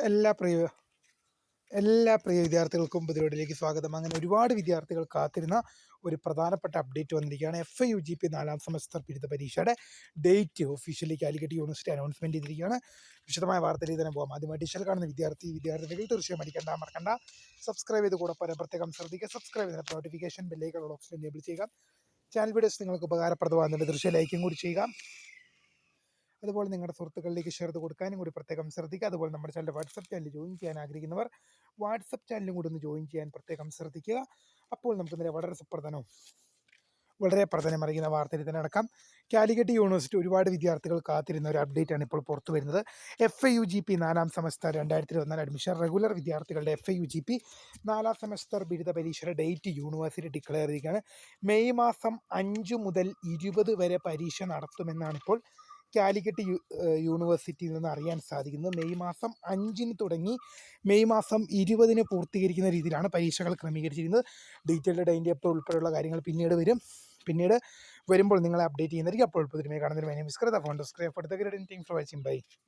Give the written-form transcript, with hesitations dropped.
എല്ലാ പ്രിയ എല്ലാ പ്രിയ വിദ്യാർത്ഥികൾക്കും പുതിയതിലേക്ക് സ്വാഗതം. അങ്ങനെ ഒരുപാട് വിദ്യാർത്ഥികൾ കാത്തിരുന്ന ഒരു പ്രധാനപ്പെട്ട അപ്ഡേറ്റ് വന്നിരിക്കുകയാണ്. FIUGP 4ാം സെമസ്റ്റർ ബിരുദ പരീക്ഷയുടെ date officially Calicut university announcement ചെയ്തിരിക്കുകയാണ്. വിശദമായ വാർത്തയിലേക്ക് തന്നെ പോകാം. ആദ്യമായി ഡിജിറ്റൽ കാണുന്ന വിദ്യാർത്ഥികൾ തീർച്ചയായും മറക്കണ്ട സബ്സ്ക്രൈബ് ചെയ്ത് കൂടെ പ്രത്യേകം ശ്രദ്ധിക്കുക. സബ്സ്ക്രൈബ് ചെയ്ത നോട്ടിഫിക്കേഷൻ ബെല്ലൈക്കൺ ഓപ്ഷൻ എനേബിൾ ചെയ്യുക. ചാനൽ വീഡിയോസ് നിങ്ങൾക്ക് ഉപകാരപ്രദമാകുന്നുണ്ട്, തീർച്ചയായും ലൈക്കും കൂടി ചെയ്യുക. അതുപോലെ നിങ്ങളുടെ സുഹൃത്തുക്കളിലേക്ക് ഷെയർ ചെയ്ത് കൊടുക്കാനും കൂടി പ്രത്യേകം ശ്രദ്ധിക്കുക. അതുപോലെ നമ്മുടെ ചാനൽ വാട്സപ്പ് ചാനൽ ജോയിൻ ചെയ്യാൻ ആഗ്രഹിക്കുന്നവർ വാട്സപ്പ് ചാനലും കൂടി ഒന്ന് ജോയിൻ ചെയ്യാൻ പ്രത്യേകം ശ്രദ്ധിക്കുക. അപ്പോൾ നമുക്ക് ഇന്നലെ വളരെ പ്രധാനമറിയുന്ന വാർത്തയിൽ തന്നെ അടക്കാം. കാലിക്കറ്റ് യൂണിവേഴ്സിറ്റി ഒരുപാട് വിദ്യാർത്ഥികൾ കാത്തിരുന്ന ഒരു അപ്ഡേറ്റ് ആണ് ഇപ്പോൾ പുറത്തു വരുന്നത്. FIUGP 4ാം സെമസ്റ്റർ 2024 അഡ്മിഷൻ റെഗുലർ വിദ്യാർത്ഥികളുടെ FIUGP 4ാം സെമസ്റ്റർ ബിരുദ പരീക്ഷയുടെ ഡേറ്റ് യൂണിവേഴ്സിറ്റി ഡിക്ലെയർ ചെയ്തിരിക്കുകയാണ്. മെയ് മാസം 5 മുതൽ 20 വരെ പരീക്ഷ നടത്തുമെന്നാണ് ഇപ്പോൾ കാലിക്കറ്റ് യൂണിവേഴ്സിറ്റിയിൽ നിന്ന് അറിയാൻ സാധിക്കുന്നത്. മെയ് മാസം 5-ന് തുടങ്ങി മെയ് മാസം 20-ന് പൂർത്തീകരിക്കുന്ന രീതിയിലാണ് പരീക്ഷകൾ ക്രമീകരിച്ചിരിക്കുന്നത്. ഡീറ്റെയിൽഡ് ടൈം ടേബിൾ ഉൾപ്പെടെയുള്ള കാര്യങ്ങൾ പിന്നീട് വരുമ്പോൾ നിങ്ങളെ അപ്ഡേറ്റ് ചെയ്യുന്നതായിരിക്കും. അപ്പോൾ പുതിയ കാണുന്നതിന് phone subscribe for the great thing for watching bye.